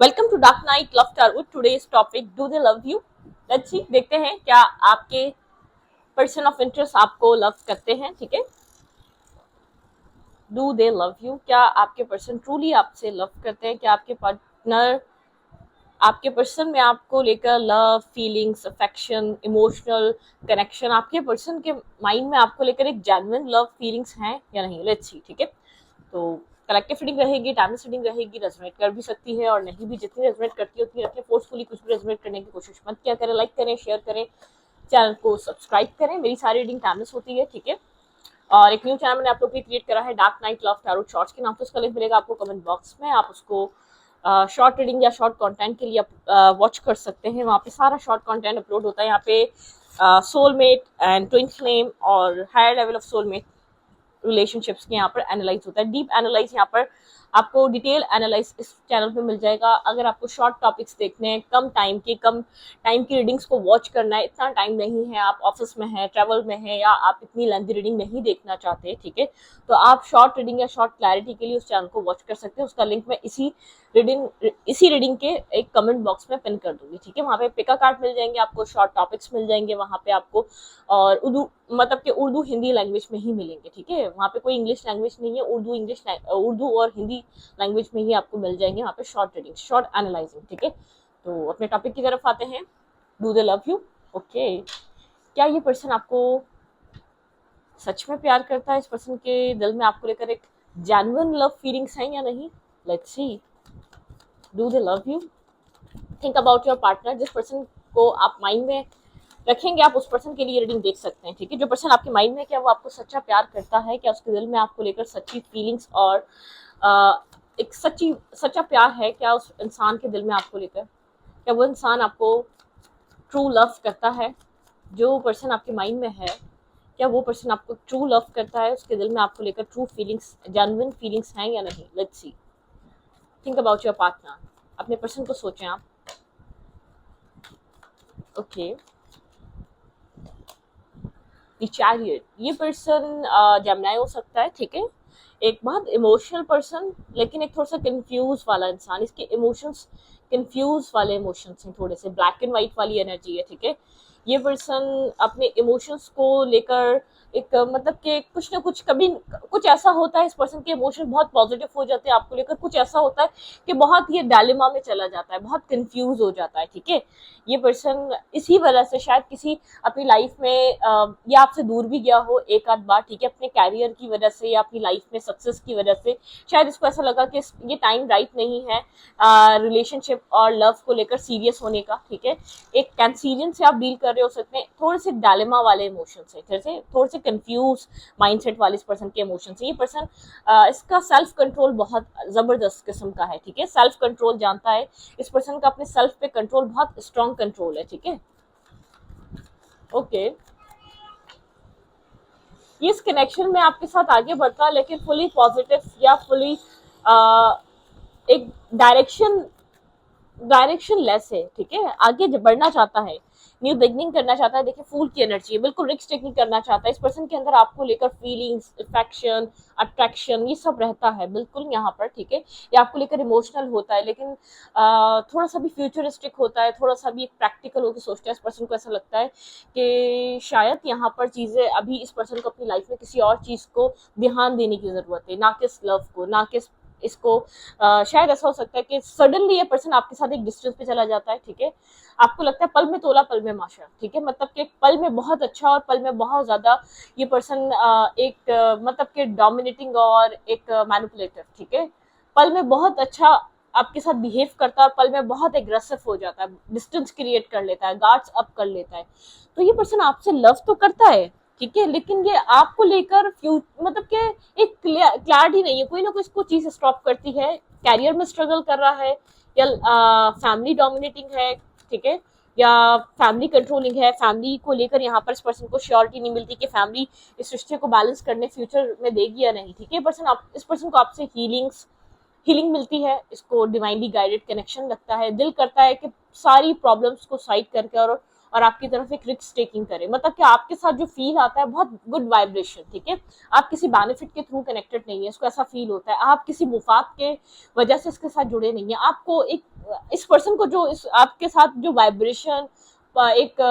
Welcome to dark night love target. Today's topic, do they love you. Let's see, देखते हैं क्या आपके person of interest आपको love करते हैं। ठीक है, डू दे लव यू, क्या आपके पर्सन ट्रूली आपसे लव करते हैं? क्या आपके पार्टनर, आपके पर्सन में आपको लेकर love, feelings, affection, emotional connection, आपके पर्सन के माइंड में आपको लेकर एक जेन्युइन लव फीलिंग्स हैं या नहीं? Let's see. ठीक है, तो कलेक्टिव रीडिंग रहेगी, टाइमलेस रीडिंग रहेगी, रेजोनेट कर भी सकती है और नहीं भी। जितनी रेजोनेट करती है उतनी रखें, फोर्सफुली कुछ भी रेजोनेट करने की कोशिश मत किया करें। लाइक करें, शेयर करें, चैनल को सब्सक्राइब करें। मेरी सारी रीडिंग टाइमलेस होती है। ठीक है, और एक न्यू चैनल मैंने आप लोग के लिए क्रिएट करा है, dark night love tarot shorts के नाम से। उसका लिंक मिलेगा आपको कमेंट बॉक्स में। आप उसको शॉर्ट रीडिंग या शॉर्ट कंटेंट के लिए आप वॉच कर सकते हैं। वहाँ पे सारा शॉर्ट कंटेंट अपलोड होता है। यहाँ पे सोलमेट एंड ट्विन फ्लेम और higher level of soulmate relationships के यहाँ पर एनालाइज होता है। डीप एनालाइज यहाँ पर आपको डिटेल एनालाइज इस चैनल पे मिल जाएगा। अगर आपको शॉर्ट टॉपिक्स देखने हैं, कम टाइम की रीडिंग्स को वॉच करना है, इतना टाइम नहीं है, आप ऑफिस में हैं, ट्रैवल में हैं, या आप इतनी लेंथी रीडिंग नहीं देखना चाहते, ठीक है, तो आप शॉर्ट रीडिंग या शॉर्ट क्लैरिटी के लिए उस चैनल को वॉच कर सकते हैं। उसका लिंक मैं इसी रीडिंग के एक कमेंट बॉक्स में पिन कर दूंगी। ठीक है, वहाँ पे पिका कार्ड मिल जाएंगे आपको, शॉर्ट टॉपिक्स मिल जाएंगे वहाँ पे आपको, और उर्दू मतलब कि उर्दू हिंदी लैंग्वेज में ही मिलेंगे। ठीक है, वहाँ पे कोई इंग्लिश लैंग्वेज नहीं है, उर्दू और हिंदी लैंग्वेज में ही आपको मिल जाएंगे वहाँ पे शॉर्ट रीडिंग, शॉर्ट एनालाइजिंग। ठीक है, तो अपने टॉपिक की तरफ आते हैं। Do they love you? Okay, क्या ये पर्सन आपको सच में प्यार करता है? इस पर्सन के दिल में आपको लेकर एक जेन्युइन लव फीलिंग्स हैं या नहीं? Let's see, do they love you? Think about your partner. जिस पर्सन को आप माइंड में रखेंगे, आप उस पर्सन के लिए रीडिंग देख सकते हैं। ठीक है, जो पर्सन आपके माइंड में, क्या वो आपको सच्चा प्यार करता है? क्या उसके दिल में आपको लेकर सच्ची फीलिंग्स और एक सच्चा प्यार है क्या उस इंसान के दिल में आपको लेकर? क्या वो इंसान आपको ट्रू लव करता है? जो पर्सन आपके माइंड में है, क्या वो पर्सन आपको ट्रू लव करता है? उसके दिल में आपको लेकर ट्रू फीलिंग्स, जेन्युइन फीलिंग्स हैं या नहीं? Let's see, think about your partner. अपने पर्सन को सोचें आप। ओके, चैरियट, ये पर्सन जेमिनी हो सकता है। ठीक है, एक बहुत इमोशनल पर्सन, लेकिन एक थोड़ा सा कंफ्यूज वाला इंसान। इसके इमोशंस कंफ्यूज वाले इमोशंस हैं, थोड़े से ब्लैक एंड व्हाइट वाली एनर्जी है। ठीक है, ये पर्सन अपने इमोशंस को लेकर एक मतलब कि कुछ ना कुछ, कभी कुछ ऐसा होता है, इस पर्सन के इमोशन बहुत पॉजिटिव हो जाते हैं आपको लेकर, कुछ ऐसा होता है कि बहुत ये डायलेमा में चला जाता है, बहुत कंफ्यूज हो जाता है। ठीक है, ये पर्सन इसी वजह से शायद किसी अपनी लाइफ में या आपसे दूर भी गया हो एक आध बार। ठीक है, अपने कैरियर की वजह से या अपनी लाइफ में सक्सेस की वजह से शायद इसको ऐसा लगा कि ये टाइम राइट नहीं है रिलेशनशिप और लव को लेकर सीरियस होने का। ठीक है, एक कैंसिलियन से आप डील कर रहे हो सकते हैं, थोड़े से डायलेमा वाले इमोशन से, थोड़े से कंफ्यूज माइंडसेट वाले इस पर्सन के इमोशन से। ये पर्सन इसका सेल्फ कंट्रोल बहुत जबरदस्त किस्म का है। ठीक है, सेल्फ कंट्रोल जानता है इस पर्सन का, अपने सेल्फ पे कंट्रोल, बहुत स्ट्रॉन्ग कंट्रोल है। ठीक है, ओके, ये इस कनेक्शन में आपके साथ आगे बढ़ता है, लेकिन फुली पॉजिटिव या फुली एक डायरेक्शन लेस है। ठीक है, आगे बढ़ना चाहता है, न्यू बिगनिंग करना चाहता है। देखिए, फूल की एनर्जी है, बिल्कुल रिस्क टेकिंग करना चाहता है। इस पर्सन के अंदर आपको लेकर फीलिंग्स, अफेक्शन, अट्रैक्शन, ये सब रहता है बिल्कुल यहाँ पर। ठीक है, ये आपको लेकर इमोशनल होता है, लेकिन थोड़ा सा भी फ्यूचरिस्टिक होता है, थोड़ा सा भी प्रैक्टिकल होकर सोचता है। इस पर्सन को ऐसा लगता है कि शायद यहाँ पर चीज़ें, अभी इस पर्सन को अपनी लाइफ में किसी और चीज़ को ध्यान देने की ज़रूरत है, ना कि इस लव को, ना कि इसको शायद ऐसा हो सकता है कि सडनली ये पर्सन आपके साथ एक डिस्टेंस पे चला जाता है। ठीक है, आपको लगता है पल में तोला पल में माशा। ठीक है, मतलब कि पल में बहुत अच्छा और पल में बहुत ज्यादा ये पर्सन एक मतलब कि डोमिनेटिंग और एक मैनिपुलेटिव। ठीक है, पल में बहुत अच्छा आपके साथ बिहेव करता है और पल में बहुत एग्रेसिव हो जाता है, डिस्टेंस क्रिएट कर लेता है, गार्ड्स अप कर लेता है। तो ये पर्सन आपसे लव तो करता है, ठीक है, लेकिन ये आपको लेकर मतलब कि एक क्लैरिटी नहीं है, कोई ना कोई इसको चीज स्टॉप करती है। कैरियर में स्ट्रगल कर रहा है, या फैमिली डोमिनेटिंग है, ठीक है, या फैमिली कंट्रोलिंग है। फैमिली को लेकर यहाँ पर इस पर्सन को श्योरिटी नहीं मिलती कि फैमिली इस रिश्ते को बैलेंस करने फ्यूचर में देगी या नहीं। ठीक है, इस पर्सन को आपसे हीलिंग मिलती है, इसको डिवाइनली गाइडेड कनेक्शन लगता है, दिल करता है कि सारी प्रॉब्लम्स को साइड करके और आपकी तरफ एक रिस्क टेकिंग करे, मतलब कि आपके साथ जो फील आता है बहुत गुड वाइब्रेशन। ठीक है, आप किसी बेनिफिट के थ्रू कनेक्टेड नहीं है, इसको ऐसा फील होता है आप किसी मुफाद के वजह से इसके साथ जुड़े नहीं है। आपको एक इस पर्सन को जो इस आपके साथ जो वाइब्रेशन एक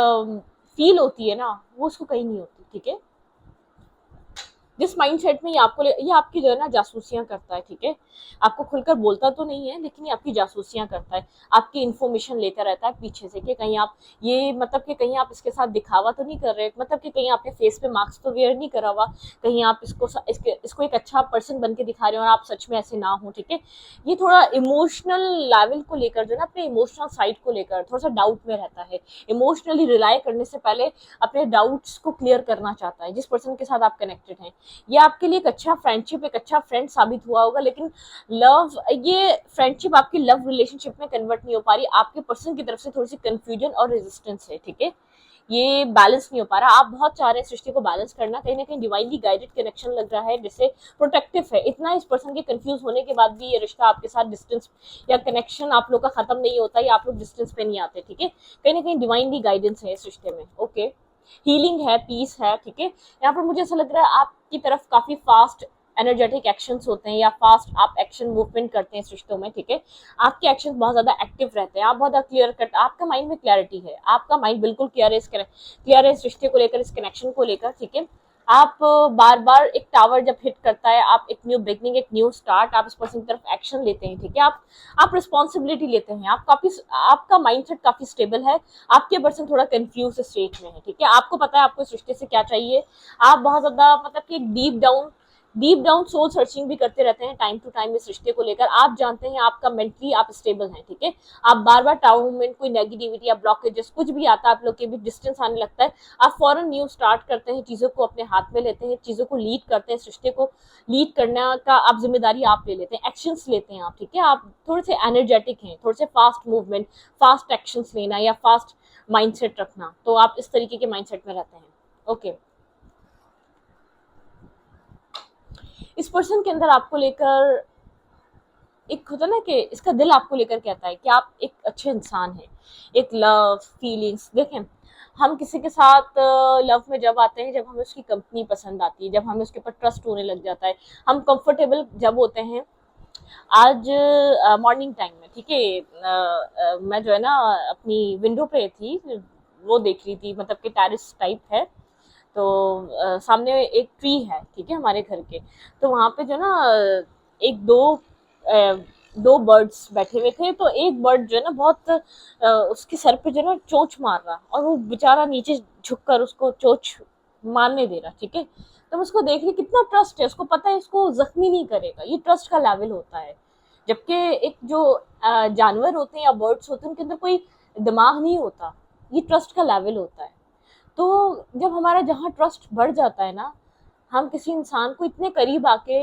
फील होती है ना, वो उसको कहीं नहीं होती, ठीक है। जिस माइंडसेट में ये आपकी जो है ना जासूसियां करता है, ठीक है। आपको खुलकर बोलता तो नहीं है, लेकिन ये आपकी जासूसियां करता है, आपकी इन्फॉर्मेशन लेता रहता है पीछे से कि कहीं आप ये मतलब कि कहीं आप इसके साथ दिखावा तो नहीं कर रहे, मतलब कि कहीं आपने फेस पे मास्क तो वेयर नहीं करा हुआ, कहीं आप इसको एक अच्छा पर्सन बन के दिखा रहे हो और आप सच में ऐसे ना हो, ठीक है। ये थोड़ा इमोशनल लेवल को लेकर जो है ना, अपने इमोशनल साइड को लेकर थोड़ा सा डाउट में रहता है। इमोशनली रिलाई करने से पहले अपने डाउट्स को क्लियर करना चाहता है जिस पर्सन के साथ आप कनेक्टेड हैं। ये आपके लिए एक अच्छा फ्रेंडशिप, एक अच्छा फ्रेंड साबित हुआ होगा, लेकिन ये फ्रेंडशिप आपकी लव रिलेशनशिप में कन्वर्ट नहीं हो पा रही। आपके पर्सन की तरफ से थोड़ी सी कंफ्यूजन और रेजिस्टेंस है, ठीक है। ये बैलेंस नहीं हो पा रहा। आप बहुत चाह रहे हैं सृष्टि को बैलेंस करना, कहीं ना कहीं डिवाइनली गाइडेड कनेक्शन लग रहा है जिससे प्रोटेक्टिव है। इतना इस पर्सन के कंफ्यूज होने के बाद भी ये रिश्ता आपके साथ डिस्टेंस या कनेक्शन आप लोग का खत्म नहीं होता, या आप लोग डिस्टेंस पे नहीं आते, ठीक है। कहीं ना कहीं डिवाइनली गाइडेंस है इस रिश्ते में, ओके। हीलिंग है, पीस है, ठीक है। यहाँ पर मुझे ऐसा लग रहा है आपकी तरफ काफी फास्ट एनर्जेटिक एक्शंस होते हैं, या फास्ट आप एक्शन मूवमेंट करते हैं इस रिश्तों में, ठीक है। आपके एक्शंस बहुत ज्यादा एक्टिव रहते हैं, आप बहुत ज्यादा क्लियर कट, आपका माइंड में क्लैरिटी है, आपका माइंड बिल्कुल क्लियर है इस रिश्ते को लेकर, इस कनेक्शन को लेकर, ठीक है। आप बार बार एक टावर जब हिट करता है, आप एक न्यू बिगनिंग, एक न्यू स्टार्ट, आप इस पर्सन की तरफ एक्शन लेते हैं, ठीक है। आप रिस्पॉन्सिबिलिटी लेते हैं, आप काफी, आपका माइंडसेट काफी स्टेबल है। आपके पर्सन थोड़ा कंफ्यूज स्टेट में है, ठीक है। आपको पता है आपको इस रिश्ते से क्या चाहिए। आप बहुत ज्यादा मतलब कि डीप डाउन सोल सर्चिंग भी करते रहते हैं टाइम टू टाइम इस रिश्ते को लेकर। आप जानते हैं आपका मेंटली आप स्टेबल हैं, ठीक है। आप बार बार टाउन में कोई नेगेटिविटी या ब्लॉकेजेस कुछ भी आता है, आप लोग के भी डिस्टेंस आने लगता है, आप फॉरन न्यू स्टार्ट करते हैं, चीजों को अपने हाथ में लेते हैं, चीजों को लीड करते हैं, इस रिश्ते को लीड करने का आप जिम्मेदारी आप ले लेते हैं, एक्शंस लेते हैं आप, ठीक है। आप थोड़े से एनर्जेटिक हैं, थोड़े से फास्ट मूवमेंट, फास्ट एक्शंस लेना या फास्ट माइंडसेट रखना, तो आप इस तरीके के माइंडसेट में रहते हैं, ओके। इस पर्सन के अंदर आपको लेकर एक होता ना कि इसका दिल आपको लेकर कहता है कि आप एक अच्छे इंसान हैं, एक लव फीलिंग्स देखें। हम किसी के साथ लव में जब आते हैं, जब हमें उसकी कंपनी पसंद आती है, जब हमें उसके ऊपर ट्रस्ट होने लग जाता है, हम कंफर्टेबल जब होते हैं। आज मॉर्निंग टाइम में, ठीक है, मैं जो है ना अपनी विंडो पे थी, वो देख रही थी, मतलब कि टेरिस टाइप है, तो सामने एक ट्री है, ठीक है, हमारे घर के। तो वहां पे जो ना एक दो बर्ड्स बैठे हुए थे, तो एक बर्ड जो है ना बहुत उसके सर पे जो है ना चोंच मार रहा, और वो बेचारा नीचे झुककर उसको चोंच मारने दे रहा, ठीक है। तो मैं उसको देख रही, कितना ट्रस्ट है, उसको पता है इसको जख्मी नहीं करेगा, ये ट्रस्ट का लेवल होता है। जबकि एक जो जानवर होते हैं या बर्ड्स होते हैं, उनके अंदर कोई दिमाग नहीं होता, ये ट्रस्ट का लेवल होता है। तो जब हमारा जहाँ ट्रस्ट बढ़ जाता है ना, हम किसी इंसान को इतने करीब आके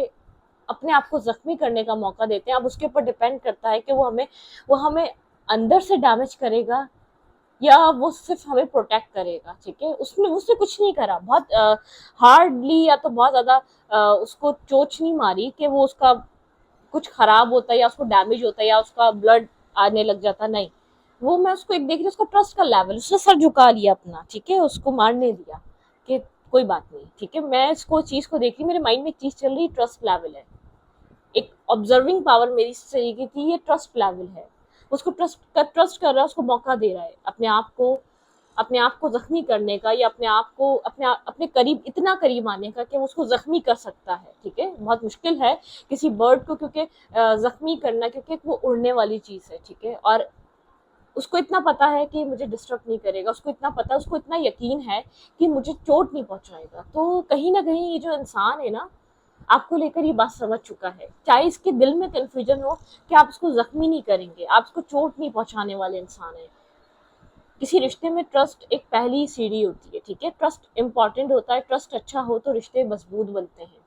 अपने आप को जख्मी करने का मौका देते हैं। अब उसके ऊपर डिपेंड करता है कि वो हमें अंदर से डैमेज करेगा या वो सिर्फ हमें प्रोटेक्ट करेगा, ठीक है। उसने उसने कुछ नहीं करा, बहुत हार्डली या तो बहुत ज्यादा उसको चोट नहीं मारी कि वो उसका कुछ खराब होता है या उसको डैमेज होता है या उसका ब्लड आने लग जाता, नहीं। वो मैं उसको एक देख रही, उसका ट्रस्ट का लेवल, उसने सर झुका लिया अपना, ठीक है, उसको मारने दिया कि कोई बात नहीं, ठीक है। मैं इसको चीज को देख रही, मेरे माइंड में एक चीज चल रही, ट्रस्ट लेवल है, एक ऑब्जर्विंग पावर मेरी इस तरीके की, ये ट्रस्ट लेवल है। उसको ट्रस्ट कर रहा है, उसको मौका दे रहा है अपने आप को जख्मी करने का, या अपने आप को अपने करीब, इतना करीब आने का कि वो उसको जख्मी कर सकता है, ठीक है। बहुत मुश्किल है किसी बर्ड को क्योंकि जख्मी करना, क्योंकि वो उड़ने वाली चीज है, ठीक है। और उसको इतना पता है कि मुझे डिस्टर्ब नहीं करेगा, उसको इतना पता है, उसको इतना यकीन है कि मुझे चोट नहीं पहुंचाएगा। तो कहीं ना कहीं ये जो इंसान है ना, आपको लेकर ये बात समझ चुका है, चाहे इसके दिल में कंफ्यूजन हो कि आप उसको जख्मी नहीं करेंगे, आप उसको चोट नहीं पहुंचाने वाले इंसान है। किसी रिश्ते में ट्रस्ट एक पहली सीढ़ी होती है, ठीक है। ट्रस्ट इंपॉर्टेंट होता है, ट्रस्ट अच्छा हो तो रिश्ते मजबूत बनते हैं।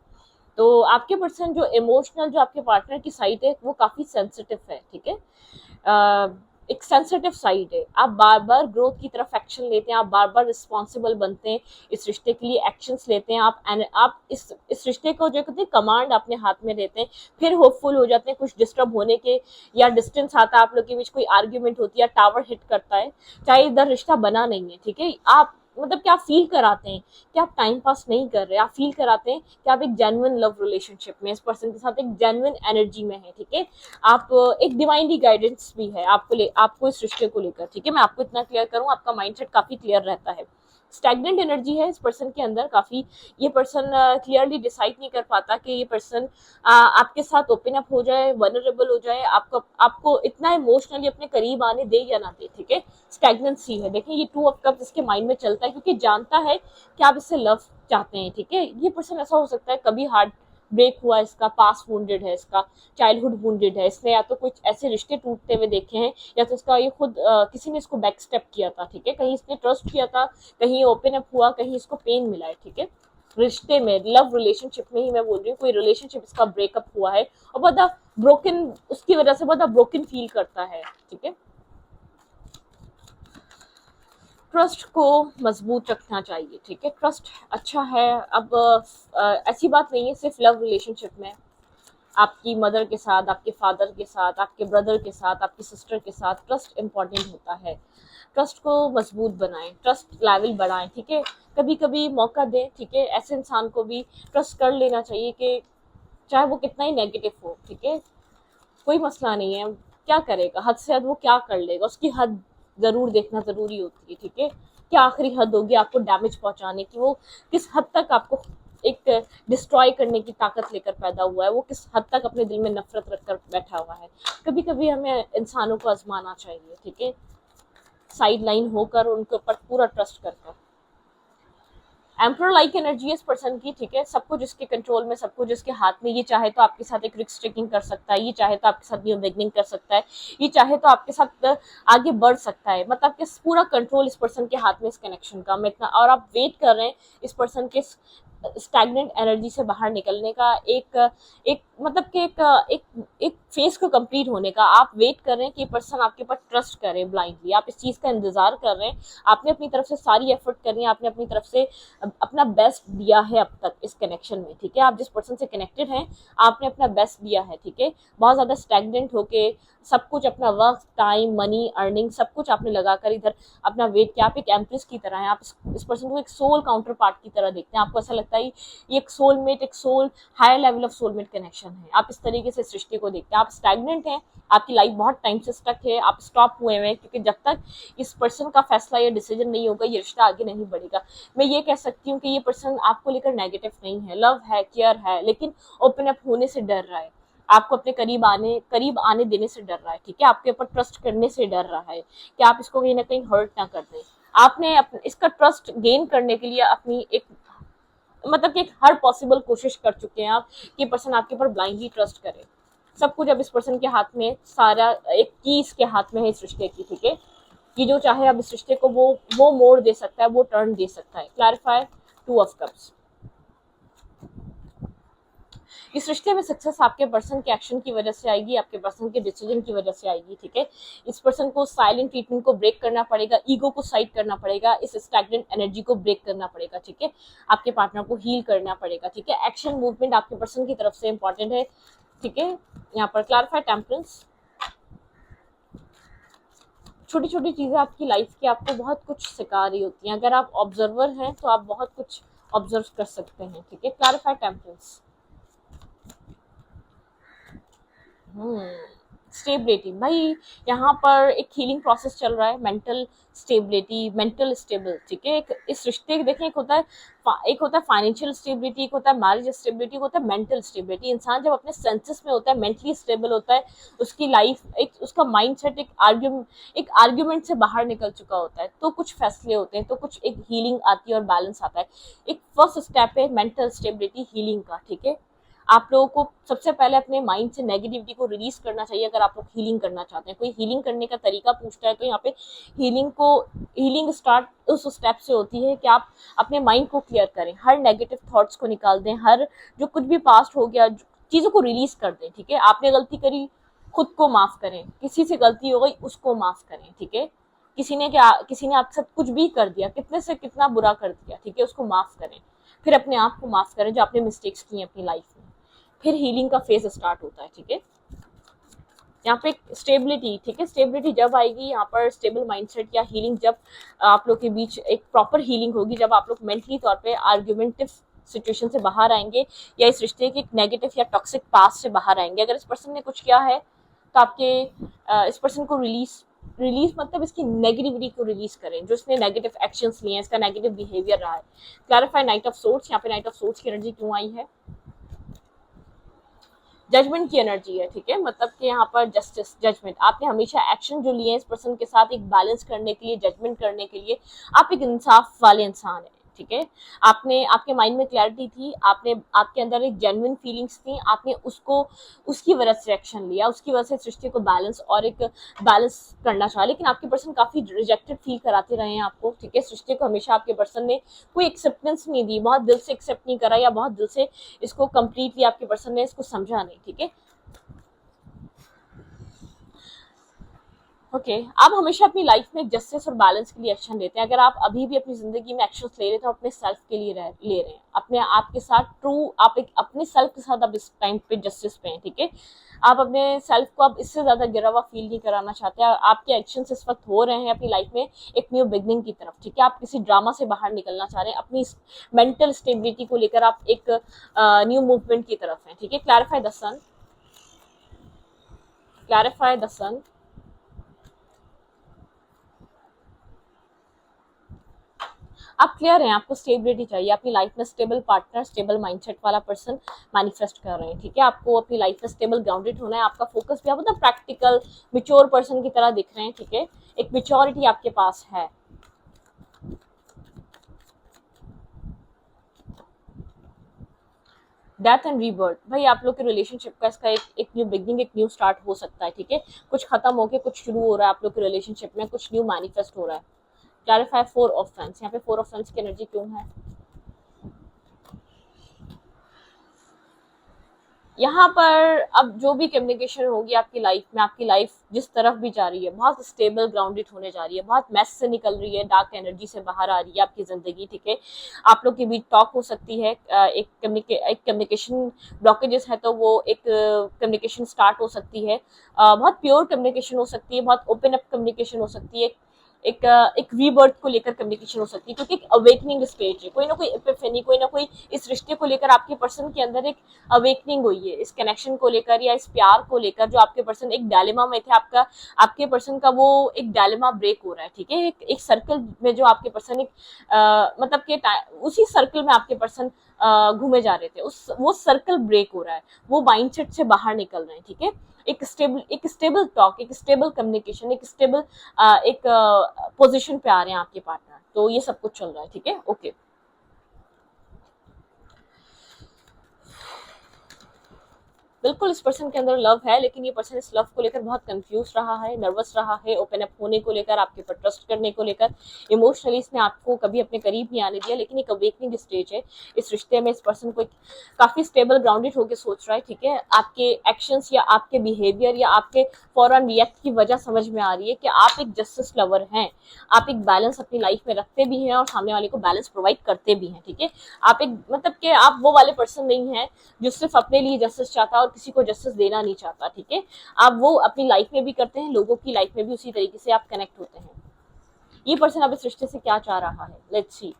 तो आपके पर्सन जो इमोशनल, जो आपके पार्टनर की साइड है, वो काफी सेंसिटिव है, ठीक है। एक सेंसिटिव साइड है। आप बार बार ग्रोथ की तरफ एक्शन लेते हैं, आप बार बार रिस्पॉन्सिबल बनते हैं, इस रिश्ते के लिए एक्शंस लेते हैं, आप इस रिश्ते को जो कहते हैं कमांड अपने हाथ में लेते हैं, फिर होपफुल हो जाते हैं कुछ डिस्टर्ब होने के, या डिस्टेंस आता है आप लोग के बीच, कोई आर्ग्यूमेंट होती है, टावर हिट करता है, चाहे इधर रिश्ता बना नहीं है, ठीक है। आप मतलब कि आप फील कराते हैं कि आप टाइम पास नहीं कर रहे, आप फील कराते हैं कि आप एक जेन्युइन लव रिलेशनशिप में इस पर्सन के साथ एक जेन्युइन एनर्जी में है, ठीक है। आप एक डिवाइनली गाइडेंस भी है आपको इस रिश्ते को लेकर, ठीक है। मैं आपको इतना क्लियर करूँ, आपका माइंडसेट काफी क्लियर रहता है। स्टैग्नेंट एनर्जी है इस पर्सन के अंदर काफी। ये पर्सन क्लियरली डिसाइड नहीं कर पाता कि ये पर्सन आपके साथ ओपन अप हो जाए, वनरेबल हो जाए, आपको आपको इतना इमोशनली अपने करीब आने दे या ना दे, ठीक है। स्टैग्नेंसी है, देखिए ये 2 ऑफ कप्स इसके माइंड में चलता है क्योंकि जानता है कि आप इससे लव चाहते हैं, ठीक है। ये पर्सन ऐसा हो सकता है कभी हार्ट ब्रेक हुआ, इसका पास वुंडेड है, इसका चाइल्डहुड वुंडेड है, इसने या तो कुछ ऐसे रिश्ते टूटते हुए देखे हैं या तो इसका ये खुद किसी ने इसको बैक स्टेप किया था, ठीक है। कहीं इसने ट्रस्ट किया था, कहीं ओपन अप हुआ, कहीं इसको पेन मिला है, ठीक है। रिश्ते में, लव रिलेशनशिप में ही मैं बोल रही हूँ, कोई रिलेशनशिप इसका ब्रेकअप हुआ है और बहुत ब्रोकन, उसकी वजह से बहुत ब्रोकन फील करता है, ठीक है। ट्रस्ट को मजबूत रखना चाहिए, ठीक है। ट्रस्ट अच्छा है। अब ऐसी बात नहीं है सिर्फ लव रिलेशनशिप में, आपकी मदर के साथ, आपके फादर के साथ, आपके ब्रदर के साथ, आपकी सिस्टर के साथ ट्रस्ट इंपॉर्टेंट होता है। ट्रस्ट को मजबूत बनाएं, ट्रस्ट लेवल बढ़ाएं, ठीक है। कभी कभी मौका दें, ठीक है। ऐसे इंसान को भी ट्रस्ट कर लेना चाहिए कि चाहे वो कितना ही नेगेटिव हो, ठीक है, कोई मसला नहीं है। क्या करेगा, हद से हद वो क्या कर लेगा, उसकी हद जरूर देखना जरूरी होती है, ठीक है। क्या आखिरी हद होगी आपको डैमेज पहुंचाने की, वो किस हद तक आपको एक डिस्ट्रॉय करने की ताकत लेकर पैदा हुआ है, वो किस हद तक अपने दिल में नफरत रखकर बैठा हुआ है। कभी कभी हमें इंसानों को आजमाना चाहिए, ठीक है, साइड लाइन होकर उनके ऊपर पूरा ट्रस्ट कर। एम्पर लाइक एनर्जी है इस पर्सन की, ठीक है। सब कुछ इसके कंट्रोल में, सब कुछ इसके हाथ में। ये चाहे तो आपके साथ एक रिस्क टेकिंग कर सकता है, ये चाहे तो आपके साथ न्यू बिगनिंग कर सकता है, ये चाहे तो आपके साथ आगे बढ़ सकता है। मतलब कि पूरा कंट्रोल इस पर्सन के हाथ में इस कनेक्शन का। मैं इतना, और आप वेट कर रहे हैं इस पर्सन के स्टैग्नेंट एनर्जी से बाहर निकलने का, एक एक मतलब कि एक एक फेज को कंप्लीट होने का। आप वेट कर रहे हैं कि पर्सन आपके ऊपर ट्रस्ट करे ब्लाइंडली, आप इस चीज का इंतजार कर रहे हैं। आपने अपनी तरफ से सारी एफर्ट करनी है, आपने अपनी तरफ से अपना बेस्ट दिया है अब तक इस कनेक्शन में, ठीक है। आप जिस पर्सन से कनेक्टेड हैं, आपने अपना बेस्ट दिया है, ठीक है। बहुत ज्यादा स्टैग्नेंट होके सब कुछ अपना वक्त, टाइम, मनी, अर्निंग सब कुछ आपने लगाकर इधर अपना वेट किया। आप एक एम्प्रेस की तरह हैं, आप इस पर्सन को एक सोल काउंटर पार्ट की तरह देखते हैं। आपको ऐसा लगता है ये एक सोलमेट, एक soul, higher level of soulmate connection है। आप इस तरीके से इस रिश्ते को देखते हैं। आप स्टैग्नेंट हैं, आपकी लाइफ बहुत टाइम से स्टक है, आप स्टॉप हुए हैं, क्योंकि जब तक इस पर्सन का फैसला या डिसीजन नहीं होगा ये रिश्ता आगे नहीं बढ़ेगा। मैं ये कह सकती हूँ कि ये पर्सन आपको लेकर नेगेटिव नहीं है, लव है, केयर है, लेकिन ओपन अप होने से डर रहा है, आपको अपने करीब आने देने से डर रहा है, ठीक है। आपके ऊपर ट्रस्ट करने से डर रहा है कि आप इसको कहीं ना कहीं हर्ट ना कर दें। आपने इसका ट्रस्ट गेन करने के लिए अपनी एक मतलब कि एक हर पॉसिबल कोशिश कर चुके हैं आप कि पर्सन आपके ऊपर ब्लाइंडली ट्रस्ट करे। सब कुछ अब इस पर्सन के हाथ में, सारा एक की इसके हाथ में है इस रिश्ते की, ठीक है। ये जो चाहे अब इस रिश्ते को वो मोड़ दे सकता है, वो टर्न दे सकता है। Clarify 2 of cups. इस रिश्ते में सक्सेस आपके पर्सन के एक्शन की वजह से आएगी, आपके पर्सन के डिसीजन की वजह से आएगी, ठीक है। इस पर्सन को साइलेंट ट्रीटमेंट को ब्रेक करना पड़ेगा, ईगो को साइड करना पड़ेगा, इस स्टैग्नेंट एनर्जी को ब्रेक करना पड़ेगा, ठीक है। आपके पार्टनर को हील करना पड़ेगा, ठीक है। एक्शन मूवमेंट आपके पर्सन की तरफ से इंपॉर्टेंट है, ठीक है। यहाँ पर क्लैरिफाई टेम्परेंस। छोटी छोटी चीजें आपकी लाइफ की आपको बहुत कुछ सिखा रही होती हैं। अगर आप ऑब्जर्वर हैं तो आप बहुत कुछ ऑब्जर्व कर सकते हैं, ठीक है। Clarify temperance. स्टेबिलिटी भाई, यहाँ पर एक हीलिंग प्रोसेस चल रहा है। मेंटल स्टेबिलिटी, मेंटल स्टेबल, ठीक है। इस रिश्ते के देखें, एक होता है फाइनेंशियल स्टेबिलिटी, एक होता है मैरिज स्टेबिलिटी, एक होता है मेंटल स्टेबिलिटी। इंसान जब अपने सेंसेस में होता है, मेंटली स्टेबल होता है, उसकी लाइफ एक, उसका माइंडसेट एक आर्ग्यूमेंट से बाहर निकल चुका होता है, तो कुछ फैसले होते हैं, तो कुछ एक हीलिंग आती है और बैलेंस आता है। एक फर्स्ट स्टेप है मेंटल स्टेबिलिटी हीलिंग का, ठीक है। आप लोगों को सबसे पहले अपने माइंड से नेगेटिविटी को रिलीज करना चाहिए अगर आप लोग हीलिंग करना चाहते हैं। कोई हीलिंग करने का तरीका पूछता है तो यहाँ पे हीलिंग स्टार्ट उस स्टेप से होती है कि आप अपने माइंड को क्लियर करें, हर नेगेटिव थॉट्स को निकाल दें, हर जो कुछ भी पास्ट हो गया चीजों को रिलीज कर दें, ठीक है। आपने गलती करी, खुद को माफ करें, किसी से गलती हो गई उसको माफ करें, ठीक है। किसी ने आपके साथ कुछ भी कर दिया, कितने से कितना बुरा कर दिया, ठीक है, उसको माफ करें। फिर अपने आप को माफ करें जो आपने मिस्टेक्स की हैं अपनी लाइफ में। फिर हीलिंग का फेज स्टार्ट होता है, ठीक है। यहाँ पे स्टेबिलिटी, ठीक है, स्टेबिलिटी जब आएगी यहाँ पर, स्टेबल माइंडसेट या हीलिंग जब आप लोग के बीच एक प्रॉपर हीलिंग होगी, जब आप लोग मेंटली तौर पे आर्ग्यूमेंटिव सिचुएशन से बाहर आएंगे या इस रिश्ते के एक नेगेटिव या टॉक्सिक पास्ट से बाहर आएंगे। अगर इस पर्सन ने कुछ किया है तो आपके इस पर्सन को रिलीज रिलीज मतलब इसकी नेगेटिविटी को रिलीज करें, जो इसने नेगेटिव एक्शंस लिए हैं, इसका नेगेटिव बिहेवियर रहा है। क्लैरिफाई नाइट ऑफ सोर्ट्स, यहाँ पे नाइट ऑफ सोर्ट्स की एनर्जी क्यों आई है? जजमेंट की एनर्जी है, ठीक है, मतलब कि यहाँ पर जस्टिस, जजमेंट, आपने हमेशा एक्शन जो लिए हैं इस पर्सन के साथ एक बैलेंस करने के लिए, जजमेंट करने के लिए, आप एक इंसाफ वाले इंसान हैं, ठीक है। आपने, आपके माइंड में क्लैरिटी थी, आपने, आपके अंदर एक जेन्युइन फीलिंग्स थी, आपने उसको, उसकी वजह से एक्शन लिया, उसकी वजह से इस रिश्ते को बैलेंस और एक बैलेंस करना चाहा, लेकिन आपके पर्सन काफी रिजेक्टेड फील कराते रहे हैं आपको, ठीक है। इस रिश्ते को हमेशा आपके पर्सन ने कोई एक्सेप्टेंस नहीं दी, बहुत दिल से एक्सेप्ट नहीं करा, या बहुत दिल से इसको कंप्लीटली आपके पर्सन ने इसको समझा नहीं, ठीक है। ओके आप हमेशा अपनी लाइफ में जस्टिस और बैलेंस के लिए एक्शन लेते हैं। अगर आप अभी भी अपनी जिंदगी में एक्शन ले रहे हैं तो अपने सेल्फ के लिए ले रहे हैं, अपने आप के साथ ट्रू, आप एक अपने सेल्फ के साथ आप इस टाइम पे जस्टिस पे हैं, ठीक है। आप अपने सेल्फ को आप इससे ज्यादा गिरा हुआ फील नहीं कराना चाहते। आपके एक्शन इस वक्त हो रहे हैं अपनी लाइफ में एक न्यू बिगनिंग की तरफ, ठीक है। आप किसी ड्रामा से बाहर निकलना चाह रहे हैं, अपनी मेंटल स्टेबिलिटी को लेकर आप एक न्यू मूवमेंट की तरफ हैं, ठीक है। Clarify the sun, clarify the sun. आप क्लियर हैं, आपको स्टेबिलिटी चाहिए अपनी लाइफ में, स्टेबल पार्टनर, स्टेबल माइंडसेट वाला पर्सन मैनिफेस्ट कर रहे हैं, ठीक है। आपको अपनी लाइफ में स्टेबल ग्राउंडेड होना है, आपका फोकस भी आप मतलब प्रैक्टिकल मेच्योर पर्सन की तरह दिख रहे हैं, ठीक है। एक मेच्योरिटी आपके पास है। डेथ एंड रीबर्थ, भाई आप लोग के रिलेशनशिप का इसका एक न्यू बिगनिंग, एक न्यू स्टार्ट हो सकता है, ठीक है। कुछ खत्म होके कुछ शुरू हो रहा है आप लोग के रिलेशनशिप में, कुछ न्यू मैनिफेस्ट हो रहा है। क्लैरिफाई फोर ऑफ फैंस, यहाँ पे फोर ऑफ फैंस की एनर्जी क्यों है? यहाँ पर अब जो भी कम्युनिकेशन होगी आपकी लाइफ में, आपकी लाइफ जिस तरफ भी जा रही है बहुत स्टेबल ग्राउंडेड होने जा रही है, बहुत मैस से निकल रही है, डार्क एनर्जी से बाहर आ रही है आपकी जिंदगी, ठीक है। आप लोग के बीच टॉक हो सकती है, एक कम्युनिकेशन ब्लॉकेजेस है तो वो एक कम्युनिकेशन स्टार्ट हो सकती है, बहुत प्योर कम्युनिकेशन हो सकती है, बहुत ओपन अप कम्युनिकेशन हो सकती है, एक रीबर्थ को लेकर कम्युनिकेशन हो सकती है, क्योंकि एक अवेकनिंग स्टेज है, कोई ना कोई एपिफेनी, कोई ना कोई इस रिश्ते को लेकर आपके पर्सन के अंदर एक अवेकनिंग हुई है, इस कनेक्शन को लेकर या इस प्यार को लेकर, जो आपके पर्सन एक डायलेमा में थे, आपका, आपके पर्सन का वो एक डायलेमा ब्रेक हो रहा है, ठीक है। एक सर्कल में जो आपके पर्सन एक मतलब के उसी सर्कल में आपके पर्सन घूमे जा रहे थे, उस वो सर्कल ब्रेक हो रहा है, वो माइंडसेट से बाहर निकल रहे हैं, ठीक है। एक स्टेबल टॉक, एक स्टेबल कम्युनिकेशन, एक स्टेबल एक पोजीशन पे आ रहे हैं आपके पार्टनर, तो ये सब कुछ चल रहा है, ठीक है। ओके बिल्कुल इस पर्सन के अंदर लव है, लेकिन ये पर्सन इस लव को लेकर बहुत कंफ्यूज रहा है, नर्वस रहा है, ओपन अप होने को लेकर, आपके ऊपर ट्रस्ट करने को लेकर। इमोशनली इसने आपको कभी अपने करीब नहीं आने दिया, लेकिन एक अवेकनिंग स्टेज है इस रिश्ते में। इस पर्सन को काफी स्टेबल ग्राउंडेड होकर सोच रहा है, ठीक है। आपके एक्शंस या आपके बिहेवियर या आपके फॉरन रिएक्ट की वजह समझ में आ रही है कि आप एक जस्टिस लवर हैं, आप एक बैलेंस अपनी लाइफ में रखते भी हैं और सामने वाले को बैलेंस प्रोवाइड करते भी हैं, ठीक है। आप एक मतलब कि आप वो वाले पर्सन नहीं है जो सिर्फ अपने लिए जस्टिस चाहता है और किसी को जस्टिस देना नहीं चाहता, ठीक है। आप वो अपनी लाइफ में भी करते हैं, लोगों की लाइफ में भी उसी तरीके से आप कनेक्ट होते हैं। ये पर्सन अब इस रिश्ते से क्या चाह रहा है, लेट्स सी।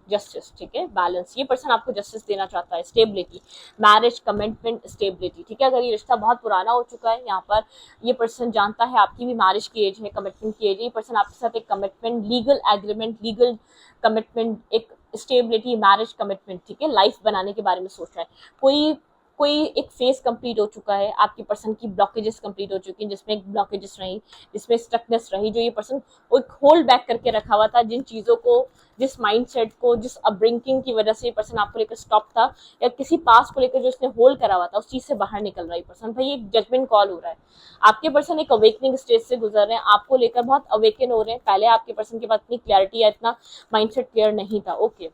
जस्टिस, ठीक है, बैलेंस, ये पर्सन आपको जस्टिस देना चाहता है, स्टेबिलिटी, मैरिज, कमिटमेंट, स्टेबिलिटी, ठीक है। अगर ये रिश्ता बहुत पुराना हो चुका है, यहाँ पर ये पर्सन जानता है आपकी भी मैरिज की एज है, कमिटमेंट की एज है, ये पर्सन आपके साथ एक commitment, legal agreement, legal commitment, एक स्टेबिलिटी, मैरिज कमिटमेंट, ठीक है, लाइफ बनाने के बारे में सोच रहा है। कोई कोई एक फेज कंप्लीट हो चुका है, आपके पर्सन की ब्लॉकेजेस कंप्लीट हो चुकी हैं, जिसमें ब्लॉकेजेस रही, जिसमें स्टकनेस रही, जो ये पर्सन एक होल्ड बैक करके रखा हुआ था, जिन चीज़ों को, जिस माइंडसेट को, जिस अपब्रिंगिंग की वजह से ये पर्सन आपको लेकर स्टॉप था, या किसी पास को लेकर जो इसने होल्ड करा हुआ था, उस चीज से बाहर निकल रहा है पर्सन। भाई एक जजमेंट कॉल हो रहा है, आपके पर्सन एक अवेकनिंग स्टेज से गुजर रहे हैं, आपको लेकर बहुत अवेकन हो रहे हैं। पहले आपके पर्सन के पास इतनी क्लैरिटी या इतना माइंडसेट क्लियर नहीं था, ओके।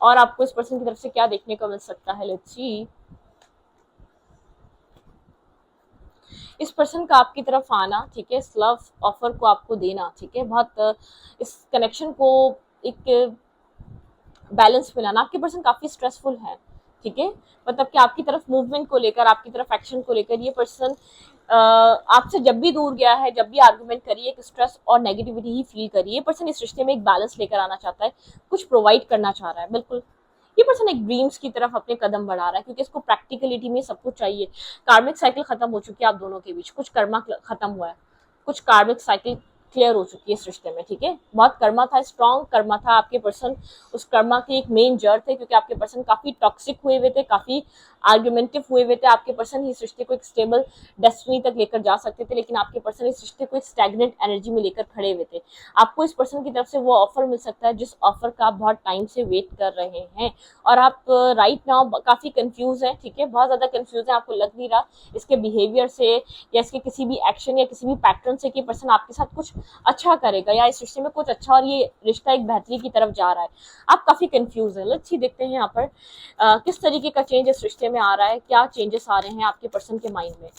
और आपको इस पर्सन की तरफ से क्या देखने को मिल सकता है, लेट्स सी। इस पर्सन का आपकी तरफ आना, ठीक है, इस लव ऑफर को आपको देना, ठीक है, बहुत इस कनेक्शन को एक बैलेंस मिलाना। आपके पर्सन काफी स्ट्रेसफुल है, ठीक है, मतलब कि आपकी तरफ मूवमेंट को लेकर, आपकी तरफ एक्शन को लेकर ये पर्सन आपसे जब भी दूर गया है, जब भी आर्गुमेंट करी, एक स्ट्रेस और नेगेटिविटी ही फील करी, ये पर्सन इस रिश्ते में एक बैलेंस लेकर आना चाहता है, कुछ प्रोवाइड करना चाह रहा है। बिल्कुल ये पर्सन एक ड्रीम्स की तरफ अपने कदम बढ़ा रहा है, क्योंकि इसको प्रैक्टिकलिटी में सब कुछ चाहिए। कार्मिक साइकिल खत्म हो चुकी है आप दोनों के बीच, कुछ कर्मा खत्म हुआ है, कुछ कार्मिक साइकिल क्लियर हो चुकी है इस रिश्ते में, ठीक है। बहुत कर्मा था, स्ट्रॉन्ग कर्मा था आपके पर्सन, उस कर्मा की एक मेन जड़ थे, क्योंकि आपके पर्सन काफी टॉक्सिक हुए थे, काफी आर्ग्यूमेंटिव हुए थे। आपके पर्सन ही इस रिश्ते को एक स्टेबल डेस्टिनी तक लेकर जा सकते थे, लेकिन आपके पर्सन इस रिश्ते को एक स्टैग्नेंट एनर्जी में लेकर खड़े हुए थे। आपको इस पर्सन की तरफ से वो ऑफर मिल सकता है जिस ऑफर का आप बहुत टाइम से वेट कर रहे हैं, और आप राइट नाउ काफी कंफ्यूज हैं, ठीक है, बहुत ज्यादा कंफ्यूज है। आपको लग नहीं रहा इसके बिहेवियर से या इसके किसी भी एक्शन या किसी भी पैटर्न से कि पर्सन आपके साथ कुछ अच्छा करेगा या इस रिश्ते में कुछ अच्छा और ये रिश्ता एक बेहतरी की तरफ जा रहा है। आप काफी कंफ्यूज है। लेट्स सी, देखते हैं यहाँ पर किस तरीके का चेंज इस रिश्ते में आ रहा है, क्या चेंजेस आ रहे हैं आपके पर्सन के माइंड में,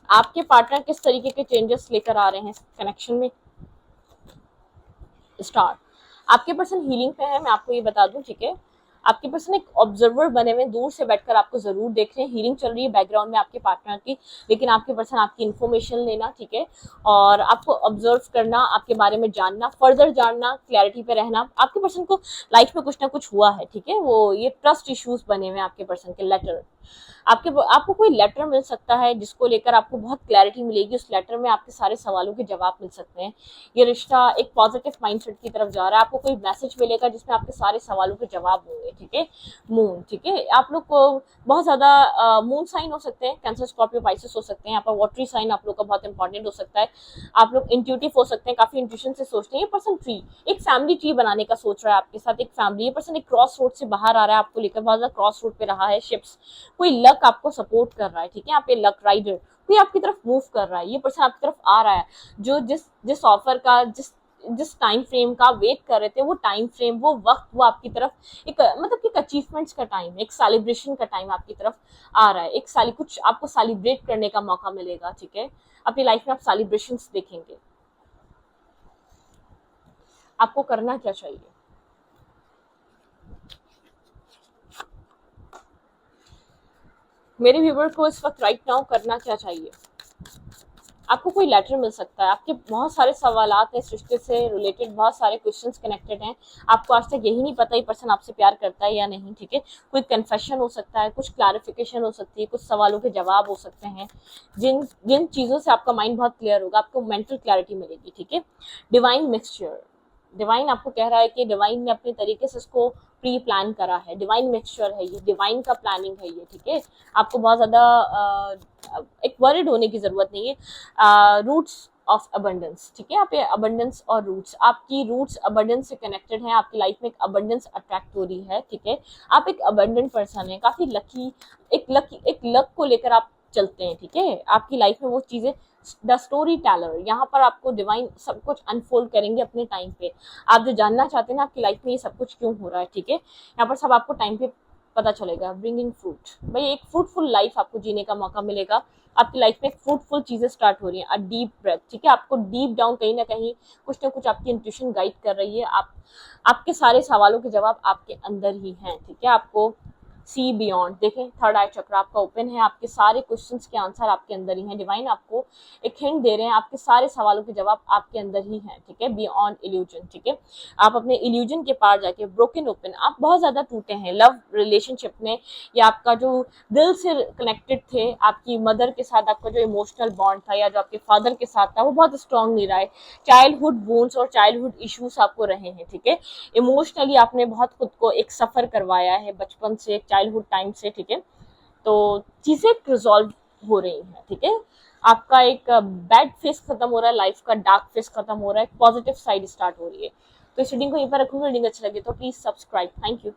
आपके पार्टनर किस तरीके के चेंजेस लेकर आ रहे हैं कनेक्शन में। स्टार, आपके पर्सन हीलिंग पे है, मैं आपको ये बता दूं, ठीक है। आपके पर्सन एक ऑब्जर्वर बने हुए, दूर से बैठकर आपको जरूर देख रहे हैं। हीलिंग चल रही है बैकग्राउंड में आपके पार्टनर की, लेकिन आपके पर्सन आपकी इन्फॉर्मेशन लेना, ठीक है, और आपको ऑब्जर्व करना, आपके बारे में जानना, फर्दर जानना, क्लैरिटी पे रहना। आपके पर्सन को लाइफ में कुछ ना कुछ हुआ है, ठीक है, वो ये ट्रस्ट इश्यूज बने हुए हैं आपके पर्सन के। लेटर, आपको कोई लेटर मिल सकता है जिसको लेकर आपको बहुत क्लैरिटी मिलेगी। उस लेटर में आपके सारे सवालों के जवाब मिल सकते हैं। ये रिश्ता एक पॉजिटिव माइंडसेट की तरफ जा रहा है। आपको कोई मैसेज मिलेगा जिसमें आपके सारे सवालों के जवाब होंगे, ठीक है। मून, ठीक है, आप लोग को बहुत ज्यादा मून साइन हो सकते हैं, कैंसर, स्कॉर्पियो, पाइसेस हो सकते हैं। यहाँ पर वाटरी साइन आप लोग का बहुत इंपॉर्टेंट हो सकता है। आप लोग इंट्यूटिव हो सकते हैं, काफी इंट्यूशन से सोचते हैं। ये पर्सन ट्री, एक फैमिली ट्री बनाने का सोच रहा है आपके साथ, एक फैमिली। ये पर्सन एक क्रॉस रोड से बाहर आ रहा है आपको लेकर, बहुत ज्यादा क्रॉस रोड पे रहा है। शिप्स, कोई लक आपको सपोर्ट कर रहा है, ठीक है, यहाँ पे लक राइडर कोई आपकी तरफ मूव कर रहा है। ये पर्सन आपकी तरफ आ रहा है, जो जिस ऑफर का, जिस टाइम फ्रेम का वेट कर रहे थे, वो टाइम फ्रेम, वो वक्त, वो आपकी तरफ एक मतलब एक अचीवमेंट्स का टाइम, एक सेलिब्रेशन का टाइम आपकी तरफ आ रहा है। एक कुछ आपको सेलिब्रेट करने का मौका मिलेगा, ठीक है। अपनी लाइफ में आप सेलिब्रेशंस देखेंगे। आपको करना क्या चाहिए, मेरे व्यूवर को इस वक्त राइट नाउ करना क्या चाहिए। आपको कोई लेटर मिल सकता है, आपके बहुत सारे सवालात हैं इस रिश्ते से रिलेटेड, बहुत सारे क्वेश्चंस कनेक्टेड हैं। आपको आज तक यही नहीं पता ये पर्सन आपसे प्यार करता है या नहीं, ठीक है। कोई कन्फेशन हो सकता है, कुछ क्लैरिफिकेशन हो सकती है, कुछ सवालों के जवाब हो सकते हैं, जिन जिन चीज़ों से आपका माइंड बहुत क्लियर होगा, आपको मेंटल क्लैरिटी मिलेगी, ठीक है। डिवाइन मिक्सचर, डिवाइन आपको कह रहा है कि डिवाइन ने अपने तरीके से इसको प्री प्लान करा है। डिवाइन मिक्सचर है ये, डिवाइन का प्लानिंग है ये, ठीक है। आपको बहुत ज्यादा एक वरिड होने की जरूरत नहीं है। रूट्स ऑफ अबंडेंस, ठीक है, यहाँ पे अबंडेंस और रूट्स, आपकी रूट्स अबंडेंस से कनेक्टेड हैं। आपकी लाइफ में एक अबंडेंस अट्रैक्ट हो रही है, ठीक है। आप एक अबंडेंट पर्सन है, काफी लकी, एक लक को लेकर आप चलते हैं, ठीक है। आपकी लाइफ में वो चीजें, द स्टोरी टेलर, यहाँ पर आपको डिवाइन सब कुछ अनफोल्ड करेंगे अपने टाइम पे। आप जो जानना चाहते हैं ना आपकी लाइफ में ये सब कुछ क्यों हो रहा है, ठीक है, यहाँ पर सब आपको टाइम पे पता चलेगा। ब्रिंगिंग फ्रूट, भाई एक फ्रूटफुल लाइफ आपको जीने का मौका मिलेगा। आपकी लाइफ में फ्रूटफुल चीजें स्टार्ट हो रही हैं। अ डीप ब्रेथ, ठीक है, आपको डीप डाउन कहीं ना कहीं कुछ ना कुछ आपकी इंट्यूशन गाइड कर रही है। आपके सारे सवालों के जवाब आपके अंदर ही हैं, ठीक है। आपको सी बियॉन्ड, देखें थर्ड आई चक्र आपका ओपन है, आपके सारे क्वेश्चंस के आंसर आपके अंदर ही हैं। डिवाइन आपको एक हिंट दे रहे हैं, आपके सारे सवालों के जवाब आपके अंदर ही हैं, ठीक है। बियॉन्ड इल्यूजन, ठीक है, आप अपने इल्यूजन के पार जाके ब्रोकन ओपन, आप बहुत ज्यादा टूटे हैं लव रिलेशनशिप में, या आपका जो दिल से कनेक्टेड थे, आपकी मदर के साथ आपका जो इमोशनल बॉन्ड था या जो आपके फादर के साथ था, वो बहुत स्ट्रांग नहीं रहा है। चाइल्डहुड वुंड्स और चाइल्डहुड इश्यूज आपको रहे हैं, ठीक है। इमोशनली आपने बहुत खुद को एक सफर करवाया है बचपन से, चाइल्डहुड टाइम से, ठीक है। तो चीजें रिजॉल्व हो रही हैं, ठीक है। आपका एक बैड फेस खत्म हो रहा है, लाइफ का डार्क फेस खत्म हो रहा है, पॉजिटिव साइड स्टार्ट हो रही है। तो इस रीडिंग को यहीं पर रखूंगी। रीडिंग अच्छी लगी तो प्लीज सब्सक्राइब। Thank you.